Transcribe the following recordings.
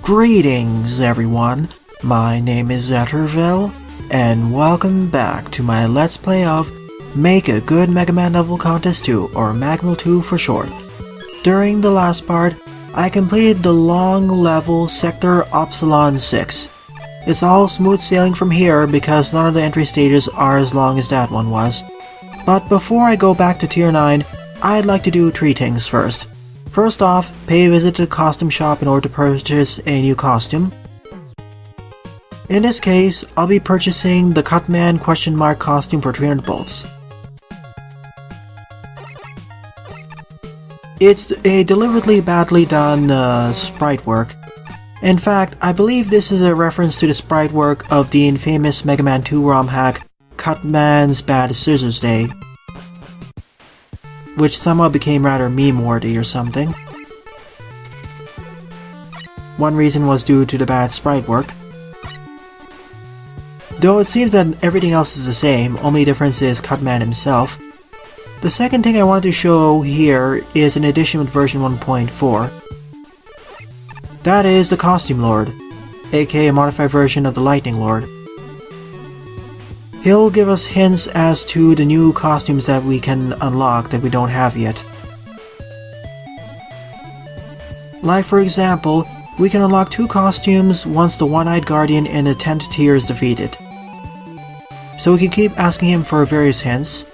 Greetings everyone, my name is Zetterville, and welcome back to my Let's Play of Make a Good Mega Man Level Contest 2, or Magmal 2 for short. During the last part, I completed the long level Sector Opsilon 6. It's all smooth sailing from here because none of the entry stages are as long as that one was. But before I go back to Tier 9, I'd like to do 3 things first. First off, pay a visit to the costume shop in order to purchase a new costume. In this case, I'll be purchasing the Cutman costume for 300 bolts. It's a deliberately badly done sprite work. In fact, I believe this is a reference to the sprite work of the infamous Mega Man 2 ROM hack Cutman's Bad Scissors Day, which somehow became rather meme-worthy or something. One reason was due to the bad sprite work. Though it seems that everything else is the same, only difference is Cutman himself. The second thing I wanted to show here is an edition with version 1.4. That is the Costume Lord, aka a modified version of the Lightning Lord. He'll give us hints as to the new costumes that we can unlock that we don't have yet. Like for example, we can unlock 2 costumes once the One-Eyed Guardian in the 10th tier is defeated. So we can keep asking him for various hints.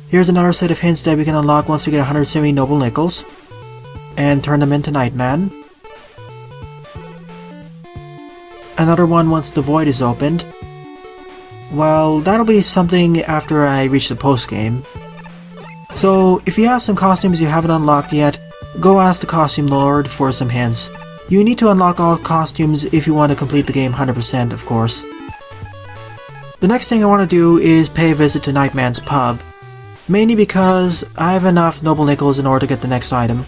Here's another set of hints that we can unlock once we get 170 Noble Nickels, and turn them into Nightman. Another one once the Void is opened. Well, that'll be something after I reach the post-game. So, if you have some costumes you haven't unlocked yet, go ask the Costume Lord for some hints. You need to unlock all costumes if you want to complete the game 100%, of course. The next thing I want to do is pay a visit to Nightman's pub, mainly because I have enough Noble Nickels in order to get the next item.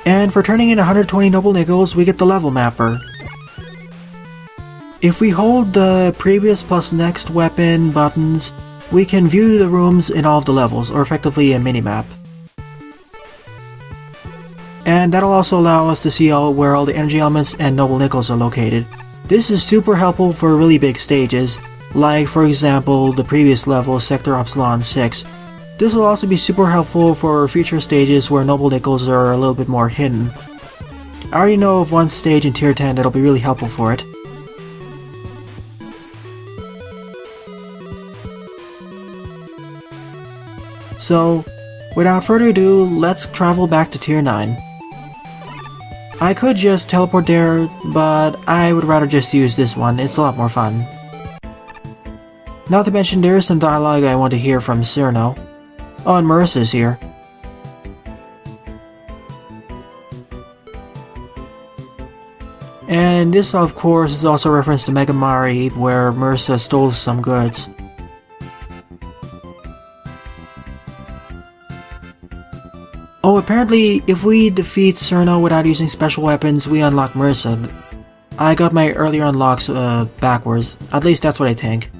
And for turning in 120 Noble Nickels, we get the level mapper. If we hold the previous plus next weapon buttons, we can view the rooms in all of the levels, or effectively a minimap. And that'll also allow us to see where all the energy elements and Noble Nickels are located. This is super helpful for really big stages, like for example the previous level, Sector Opsilon 6. This will also be super helpful for future stages where Noble Nickels are a little bit more hidden. I already know of one stage in Tier 10 that'll be really helpful for it. So, without further ado, let's travel back to Tier 9. I could just teleport there, but I would rather just use this one, it's a lot more fun. Not to mention there is some dialogue I want to hear from Cyrano. Oh, and Marissa's here. And this, of course, is also a reference to Mega Mari, where Marissa stole some goods. Oh, apparently, if we defeat Cyrano without using special weapons, we unlock Marissa. I got my earlier unlocks backwards. At least that's what I think.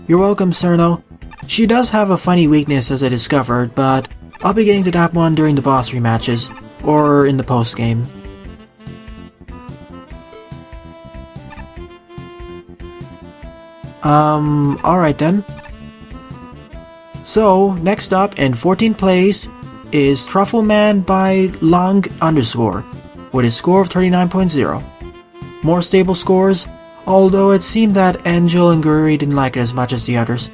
You're welcome, Cyrano. She does have a funny weakness as I discovered, but I'll be getting to that one during the boss rematches, or in the post-game. Alright then. So, next up in 14th place is Truffle Man by Long _ with a score of 39.0. More stable scores, although it seemed that Angel and Guri didn't like it as much as the others.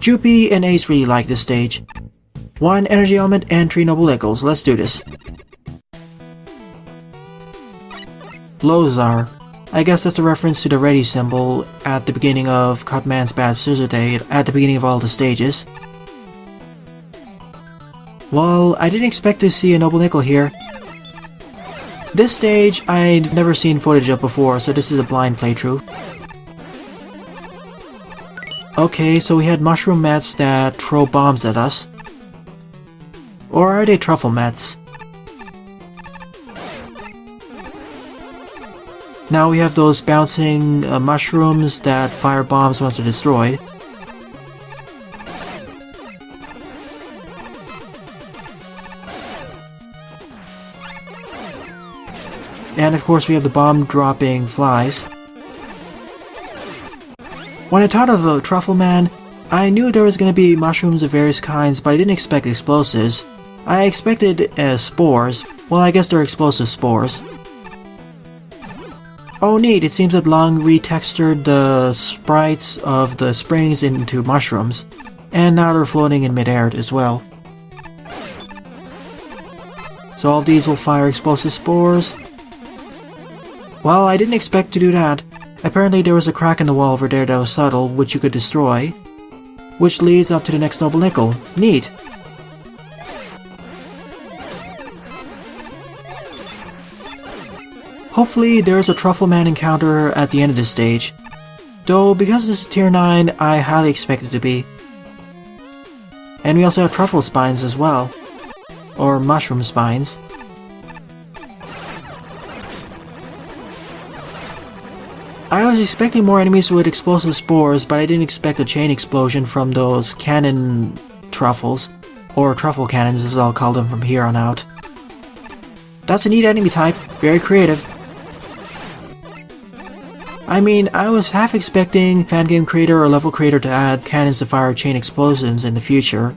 Jupi and Ace really liked this stage. 1 energy element and 3 Noble Nickels, let's do this. Lozar. I guess that's a reference to the ready symbol at the beginning of Cutman's Bad Scissor Day at the beginning of all the stages. Well, I didn't expect to see a Noble Nickel here. This stage I'd never seen footage of before, so this is a blind playthrough. Okay, so we had mushroom mets that throw bombs at us. Or are they truffle mets? Now we have those bouncing mushrooms that fire bombs once they're destroyed. And of course we have the bomb-dropping flies. When I thought of Truffle Man, I knew there was going to be mushrooms of various kinds, but I didn't expect explosives. I expected spores. Well, I guess they're explosive spores. Oh neat, it seems that Long retextured the sprites of the springs into mushrooms, and now they're floating in midair as well. So all of these will fire explosive spores. Well, I didn't expect to do that. Apparently there was a crack in the wall over there that was subtle, which you could destroy, which leads up to the next Nobel Nickel. Neat! Hopefully there's a Truffle Man encounter at the end of this stage, though because this is tier 9, I highly expect it to be. And we also have truffle spines as well, or mushroom spines. I was expecting more enemies with explosive spores, but I didn't expect a chain explosion from those cannon truffles, or truffle cannons as I'll call them from here on out. That's a neat enemy type, very creative. I mean, I was half expecting fangame creator or level creator to add cannons to fire chain explosions in the future.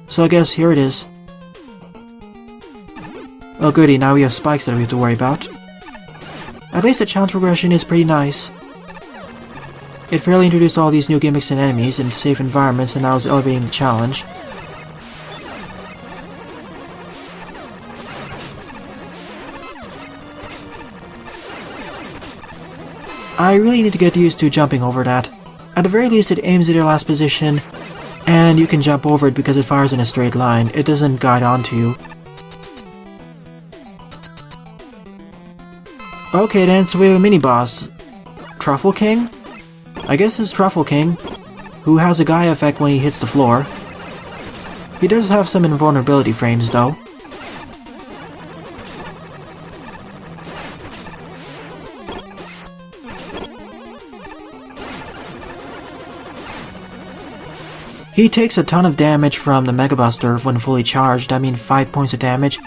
So I guess here it is. Oh goody, now we have spikes that we have to worry about. At least the challenge progression is pretty nice. It fairly introduced all these new gimmicks and enemies in safe environments, and now is elevating the challenge. I really need to get used to jumping over that. At the very least it aims at your last position, and you can jump over it because it fires in a straight line. It doesn't guide onto you. Okay then, so we have a mini-boss. Truffle King? I guess it's Truffle King, who has a Gaia effect when he hits the floor. He does have some invulnerability frames though. He takes a ton of damage from the Mega Buster when fully charged. I mean 5 points of damage.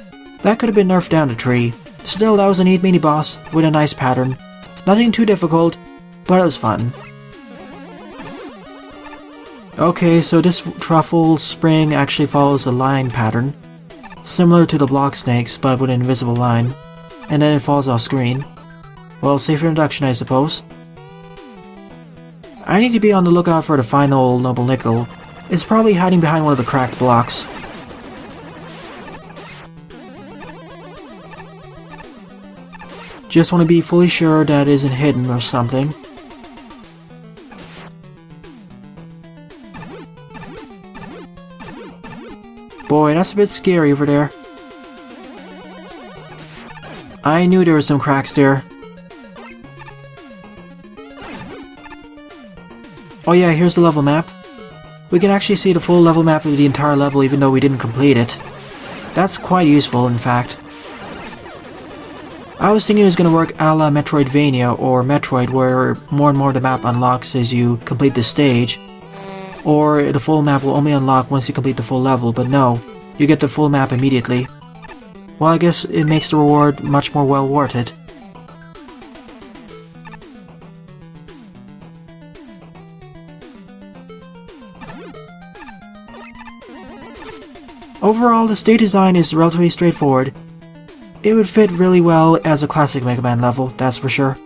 That could have been nerfed down a tree. Still, that was a neat mini-boss with a nice pattern. Nothing too difficult, but it was fun. Okay, so this truffle spring actually follows a line pattern, similar to the block snakes, but with an invisible line, and then it falls off screen. Well, safer introduction, I suppose. I need to be on the lookout for the final Nobel Nickel. It's probably hiding behind one of the cracked blocks. Just want to be fully sure that it isn't hidden or something. Boy, that's a bit scary over there. I knew there were some cracks there. Oh yeah, here's the level map. We can actually see the full level map of the entire level even though we didn't complete it. That's quite useful, in fact. I was thinking it was going to work a la Metroidvania or Metroid, where more and more the map unlocks as you complete the stage, or the full map will only unlock once you complete the full level, but no, you get the full map immediately. Well, I guess it makes the reward much more well worth it. Overall, the stage design is relatively straightforward. It would fit really well as a classic Mega Man level, that's for sure.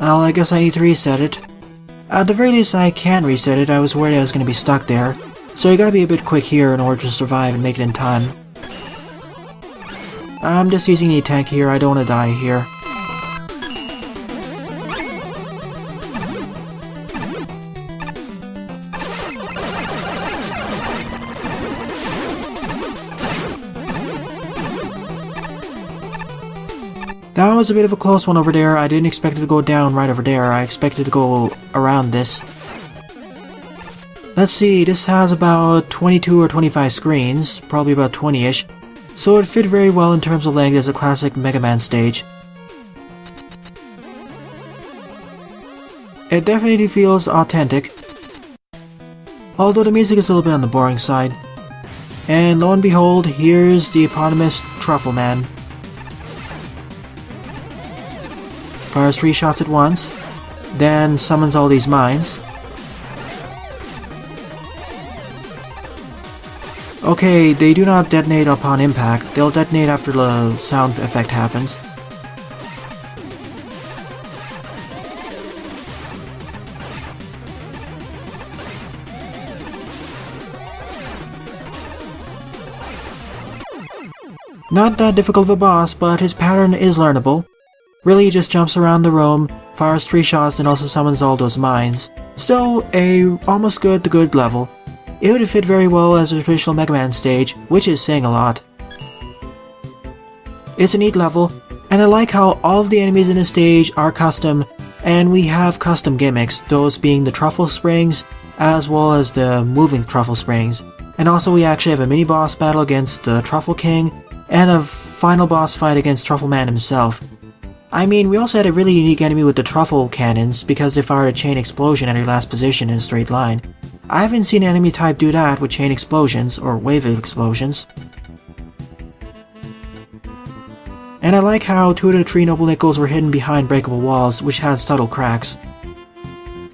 Well, I guess I need to reset it. At the very least, I can reset it. I was worried I was going to be stuck there. So you gotta be a bit quick here in order to survive and make it in time. I'm just using a tank here. I don't want to die here. That was a bit of a close one over there. I didn't expect it to go down right over there. I expected it to go around this. Let's see, this has about 22 or 25 screens, probably about 20-ish, so it fit very well in terms of length as a classic Mega Man stage. It definitely feels authentic, although the music is a little bit on the boring side. And lo and behold, here's the eponymous Truffle Man. Fires 3 shots at once, then summons all these mines. Okay, they do not detonate upon impact, they'll detonate after the sound effect happens. Not that difficult of a boss, but his pattern is learnable. Really, he just jumps around the room, fires 3 shots, and also summons all those mines. Still, a almost good to good level. It would fit very well as a traditional Mega Man stage, which is saying a lot. It's a neat level, and I like how all of the enemies in the stage are custom, and we have custom gimmicks, those being the Truffle Springs, as well as the moving Truffle Springs. And also we actually have a mini-boss battle against the Truffle King, and a final boss fight against Truffle Man himself. I mean, we also had a really unique enemy with the Truffle Cannons, because they fired a chain explosion at your last position in a straight line. I haven't seen an enemy type do that with chain explosions, or wave explosions. And I like how 2 of the 3 Noble Nickels were hidden behind breakable walls, which had subtle cracks.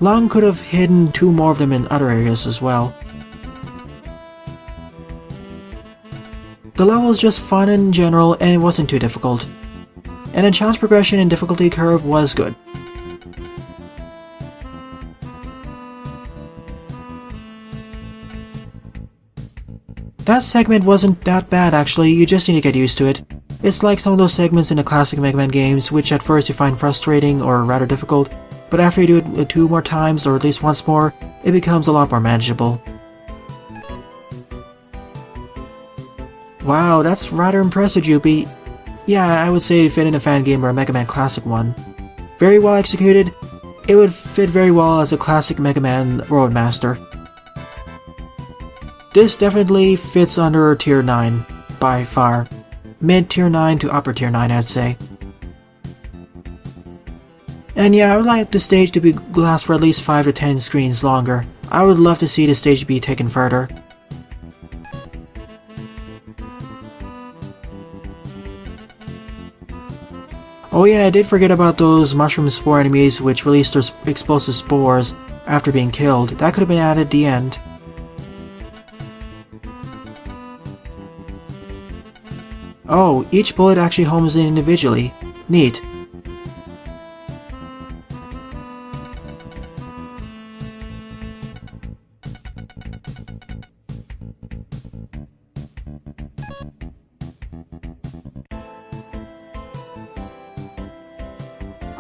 Long could have hidden 2 more of them in other areas as well. The level was just fun in general, and it wasn't too difficult. And the challenge progression and difficulty curve was good. That segment wasn't that bad actually, you just need to get used to it. It's like some of those segments in the classic Mega Man games, which at first you find frustrating or rather difficult, but after you do it 2 more times or at least once more, it becomes a lot more manageable. Wow, that's rather impressive, Jupi. Yeah, I would say it fit in a fan game or a Mega Man Classic one. Very well executed, it would fit very well as a classic Mega Man Roadmaster. This definitely fits under Tier 9, by far. Mid-Tier 9 to Upper Tier 9, I'd say. And yeah, I would like the stage to last for at least 5 to 10 screens longer. I would love to see the stage be taken further. Oh yeah, I did forget about those mushroom spore enemies which release their explosive spores after being killed. That could have been added at the end. Oh, each bullet actually homes in individually. Neat.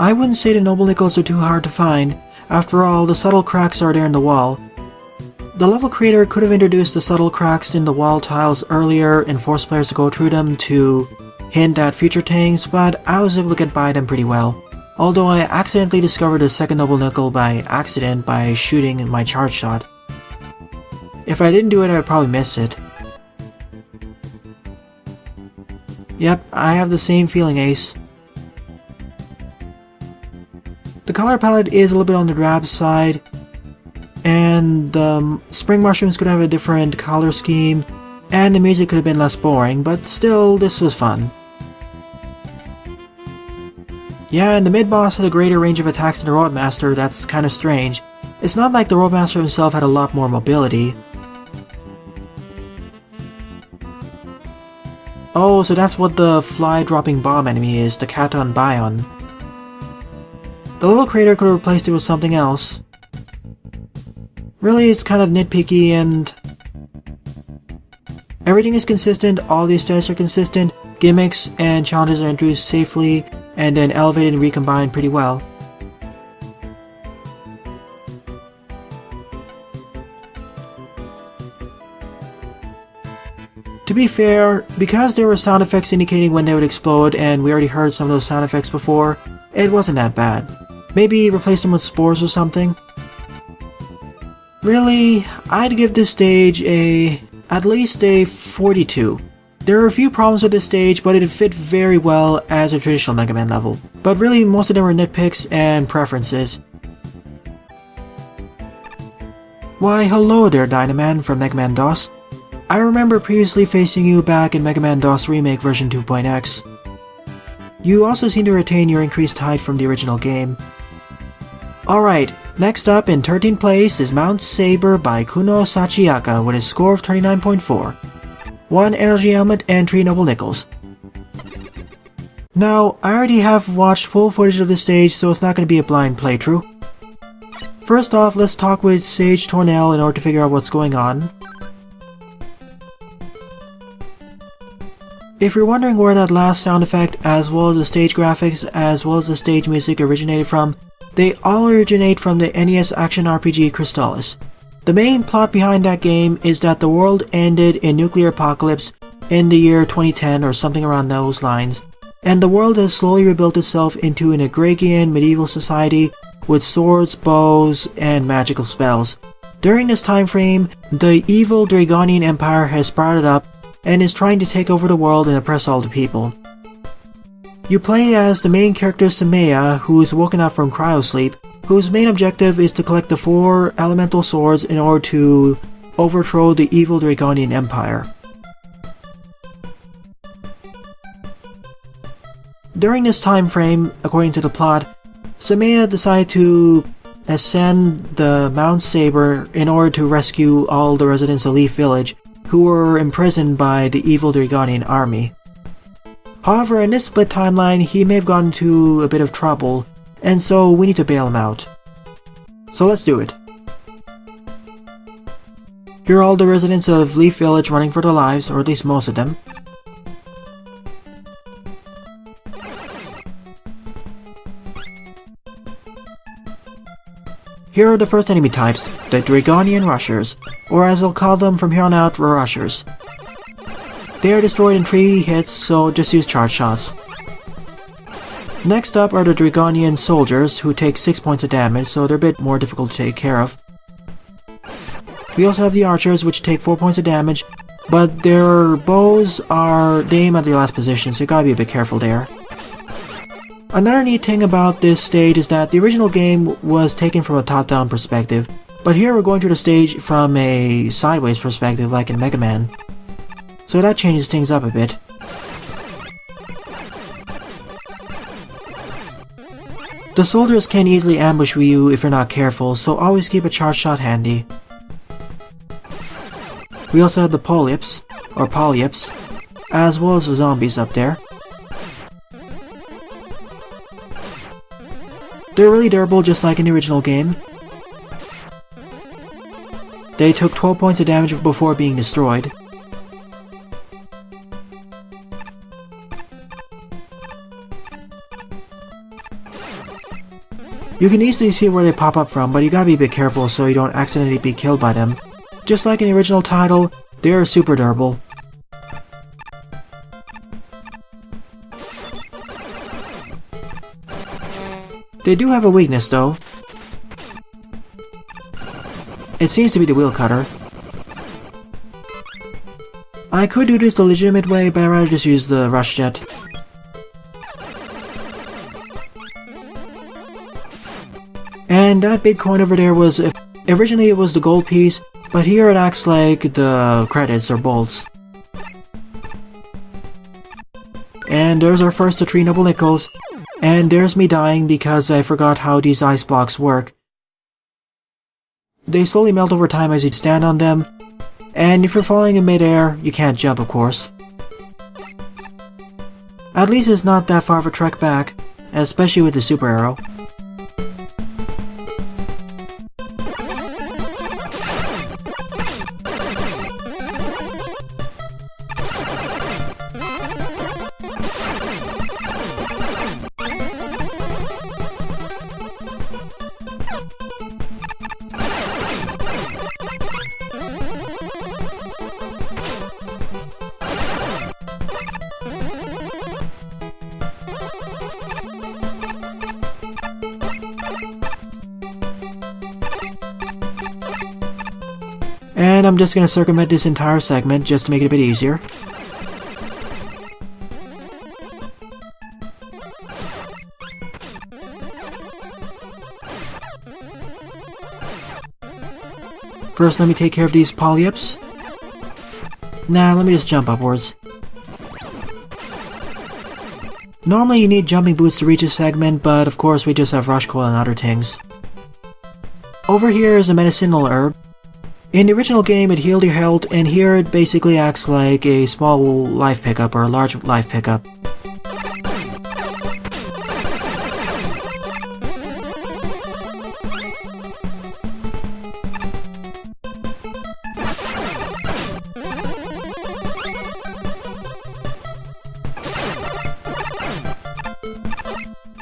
I wouldn't say the Noble Nickels are too hard to find. After all, the subtle cracks are there in the wall. The level creator could have introduced the subtle cracks in the wall tiles earlier and forced players to go through them to hint at future things, but I was able to get by them pretty well. Although I accidentally discovered the second Noble Nickel by accident by shooting my charge shot. If I didn't do it, I would probably miss it. Yep, I have the same feeling, Ace. The color palette is a little bit on the drab side, and the spring mushrooms could have a different color scheme, and the music could have been less boring, but still, this was fun. Yeah, and the mid-boss had a greater range of attacks than the Roadmaster. That's kind of strange. It's not like the Roadmaster himself had a lot more mobility. Oh, so that's what the fly-dropping bomb enemy is, the Katon Bion. The little creator could have replaced it with something else. Really, it's kind of nitpicky and... everything is consistent, all the aesthetics are consistent, gimmicks and challenges are introduced safely, and then elevated and recombined pretty well. To be fair, because there were sound effects indicating when they would explode and we already heard some of those sound effects before, it wasn't that bad. Maybe replace them with spores or something. Really, I'd give this stage at least a 42. There are a few problems with this stage, but it fit very well as a traditional Mega Man level. But really, most of them were nitpicks and preferences. Why, hello there, Dynaman from Mega Man DOS. I remember previously facing you back in Mega Man DOS Remake version 2.x. You also seem to retain your increased height from the original game. Alright, next up in 13th place is Mount Sabre by Kunosachiaka with a score of 39.4. 1 energy helmet and 3 noble nickels. Now, I already have watched full footage of this stage, so it's not going to be a blind playthrough. First off, let's talk with Sage Tornell in order to figure out what's going on. If you're wondering where that last sound effect, as well as the stage graphics, as well as the stage music originated from, they all originate from the NES action RPG Crystallis. The main plot behind that game is that the world ended in nuclear apocalypse in the year 2010 or something around those lines, and the world has slowly rebuilt itself into an agrarian medieval society with swords, bows, and magical spells. During this time frame, the evil Dragonian Empire has sprouted up and is trying to take over the world and oppress all the people. You play as the main character Samea, who is woken up from cryosleep, whose main objective is to collect the 4 elemental swords in order to overthrow the evil Dragonian Empire. During this time frame, according to the plot, Samea decided to ascend the Mount Sabre in order to rescue all the residents of Leaf Village who were imprisoned by the evil Dragonian army. However, in this split timeline, he may have gotten into a bit of trouble, and so we need to bail him out. So let's do it. Here are all the residents of Leaf Village running for their lives, or at least most of them. Here are the first enemy types, the Dragonian Rushers, or as I'll call them from here on out, Rushers. They are destroyed in 3 hits, so just use charge shots. Next up are the Dragonian Soldiers, who take 6 points of damage, so they're a bit more difficult to take care of. We also have the Archers, which take 4 points of damage, but their bows they aim at their last position, so you gotta be a bit careful there. Another neat thing about this stage is that the original game was taken from a top-down perspective, but here we're going through the stage from a sideways perspective like in Mega Man. So that changes things up a bit. The soldiers can easily ambush you if you're not careful, so always keep a charge shot handy. We also have the Polyps, or Polyips, as well as the zombies up there. They're really durable just like in the original game. They took 12 points of damage before being destroyed. You can easily see where they pop up from, but you gotta be a bit careful so you don't accidentally be killed by them. Just like in the original title, they are super durable. They do have a weakness though. It seems to be the wheel cutter. I could do this the legitimate way, but I'd rather just use the rush jet. And that big coin over there was, originally it was the gold piece, but here it acts like the credits or bolts. And there's our first of 3 noble nickels. And there's me dying because I forgot how these ice blocks work. They slowly melt over time as you stand on them, and if you're falling in midair, you can't jump, of course. At least it's not that far of a trek back, especially with the super arrow. And I'm just gonna circumvent this entire segment just to make it a bit easier. First, let me take care of these polyps. Nah, let me just jump upwards. Normally you need jumping boots to reach a segment, but of course we just have rush coil and other things. Over here is a medicinal herb. In the original game it healed your health, and here it basically acts like a small life pickup or a large life pickup.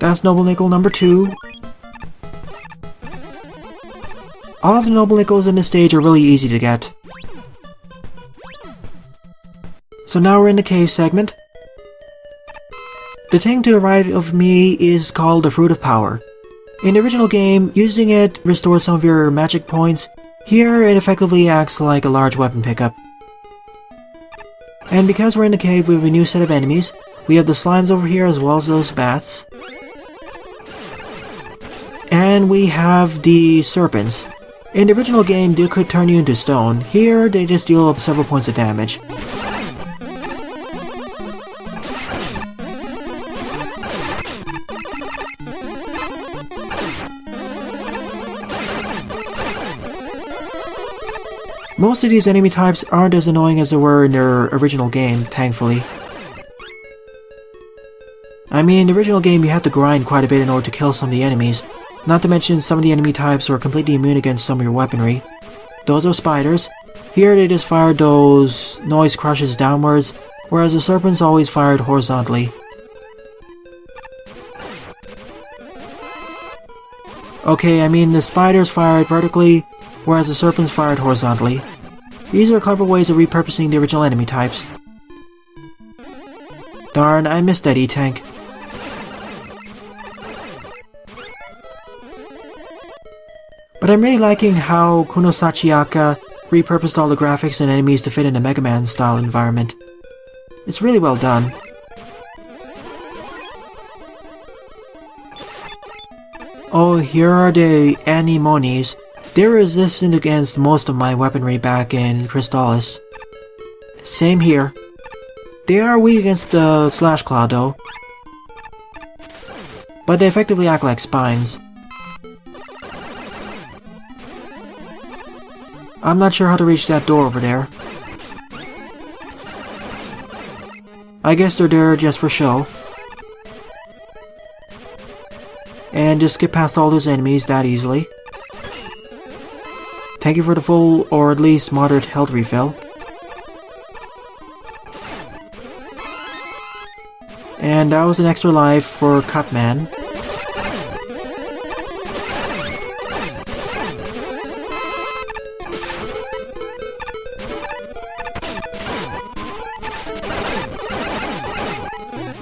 That's Noble Nickel number 2. All of the Noble Nickels in this stage are really easy to get. So now we're in the cave segment. The thing to the right of me is called the Fruit of Power. In the original game, using it restores some of your magic points. Here it effectively acts like a large weapon pickup. And because we're in the cave, we have a new set of enemies. We have the slimes over here as well as those bats. And we have the serpents. In the original game, they could turn you into stone. Here, they just deal several points of damage. Most of these enemy types aren't as annoying as they were in their original game, thankfully. I mean, in the original game you had to grind quite a bit in order to kill some of the enemies. Not to mention, some of the enemy types were completely immune against some of your weaponry. Those are spiders. Here they just fired those noise crushes downwards, whereas the serpents always fired horizontally. Okay, I mean the spiders fired vertically, whereas the serpents fired horizontally. These are clever ways of repurposing the original enemy types. Darn, I missed that E-Tank. But I'm really liking how Kunosachiaka repurposed all the graphics and enemies to fit in a Mega Man style environment. It's really well done. Oh, here are the anemones. They're resistant against most of my weaponry back in Crystallis. Same here. They are weak against the Slash Claw though. But they effectively act like spines. I'm not sure how to reach that door over there. I guess they're there just for show. And just skip past all those enemies that easily. Thank you for the full, or at least moderate health refill. And that was an extra life for Capcom.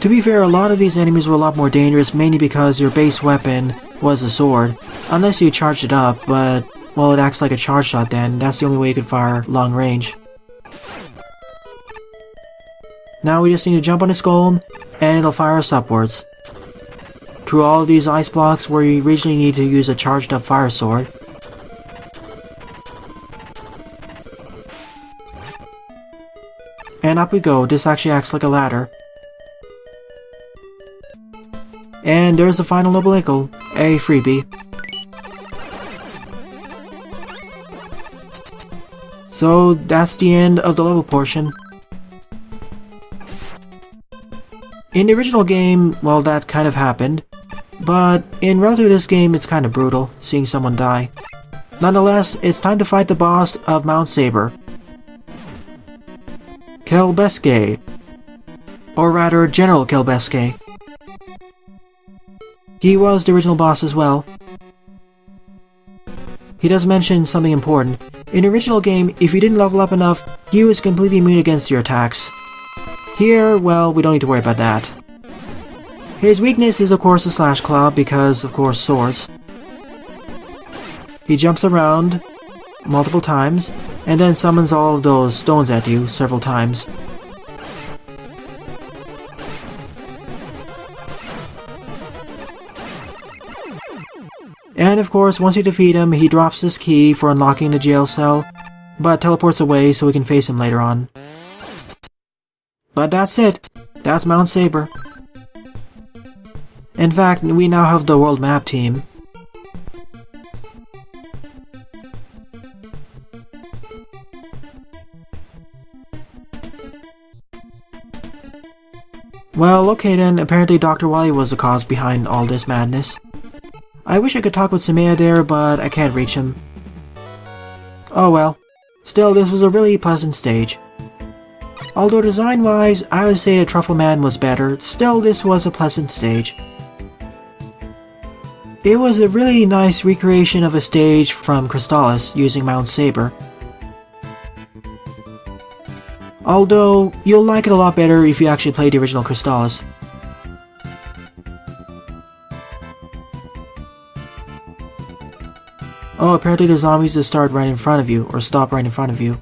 To be fair, a lot of these enemies were a lot more dangerous, mainly because your base weapon was a sword. Unless you charged it up, but, well, it acts like a charge shot then. That's the only way you could fire long range. Now we just need to jump on his golem, and it'll fire us upwards. Through all of these ice blocks where you originally need to use a charged up fire sword. And up we go. This actually acts like a ladder. And there's the final Noble Nickel, a freebie. So that's the end of the level portion. In the original game, well, that kind of happened, but in relative to this game it's kind of brutal, seeing someone die. Nonetheless, it's time to fight the boss of Mount Sabre. Kelbeske. Or rather, General Kelbeske. He was the original boss as well. He does mention something important. In the original game, if you didn't level up enough, he was completely immune against your attacks. Here, well, we don't need to worry about that. His weakness is of course the Slash Claw, because of course swords. He jumps around multiple times, and then summons all of those stones at you several times. And of course, once you defeat him, he drops this key for unlocking the jail cell, but teleports away so we can face him later on. But that's it. That's Mount Sabre. In fact, we now have the world map team. Well, okay then, apparently Dr. Wily was the cause behind all this madness. I wish I could talk with Samaya there, but I can't reach him. Oh well. Still, this was a really pleasant stage. Although design-wise, I would say that Truffle Man was better, still this was a pleasant stage. It was a really nice recreation of a stage from Crystallis using Mount Sabre. Although, you'll like it a lot better if you actually play the original Crystallis. Oh, apparently the zombies just start right in front of you, or stop right in front of you.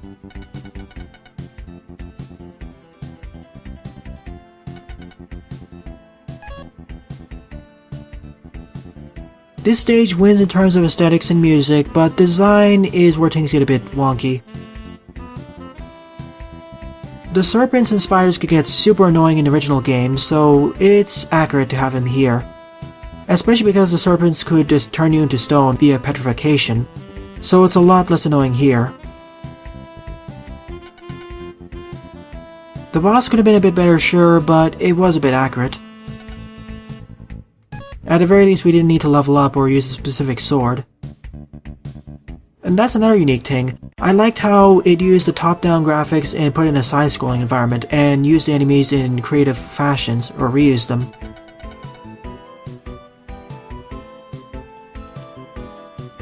This stage wins in terms of aesthetics and music, but design is where things get a bit wonky. The serpents and spiders could get super annoying in the original game, so it's accurate to have them here. Especially because the serpents could just turn you into stone via petrification, so it's a lot less annoying here. The boss could have been a bit better, sure, but it was a bit accurate. At the very least, we didn't need to level up or use a specific sword. And that's another unique thing. I liked how it used the top-down graphics and put it in a side-scrolling environment and used the enemies in creative fashions, or reused them.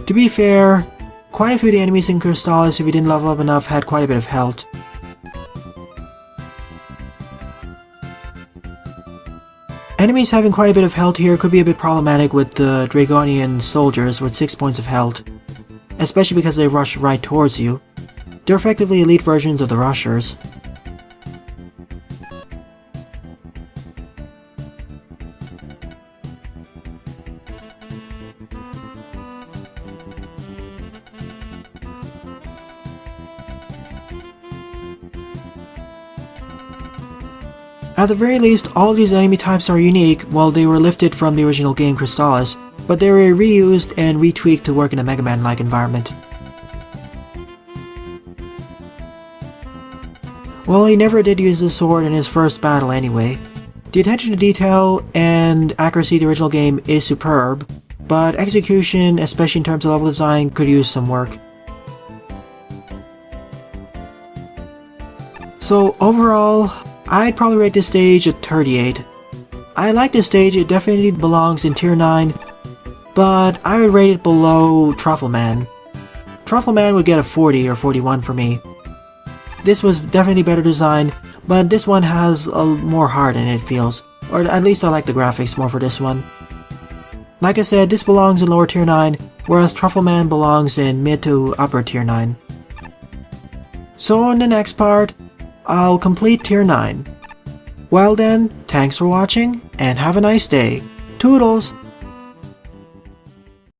To be fair, quite a few of the enemies in Crystallis, if you didn't level up enough, had quite a bit of health. Enemies having quite a bit of health here could be a bit problematic with the Dragonian soldiers with 6 points of health, especially because they rush right towards you. They're effectively elite versions of the rushers. At the very least, all of these enemy types are unique. Well, they were lifted from the original game Crystallis, but they were reused and retweaked to work in a Mega Man-like environment. Well, he never did use the sword in his first battle anyway. The attention to detail and accuracy of the original game is superb, but execution, especially in terms of level design, could use some work. So overall, I'd probably rate this stage a 38. I like this stage, it definitely belongs in tier 9, but I would rate it below Truffle Man. Truffle Man would get a 40 or 41 for me. This was definitely better designed, but this one has a more heart in it, it feels. Or at least I like the graphics more for this one. Like I said, this belongs in lower tier 9, whereas Truffle Man belongs in mid to upper tier 9. So in the next part, I'll complete tier 9. Well then, thanks for watching, and have a nice day. Toodles!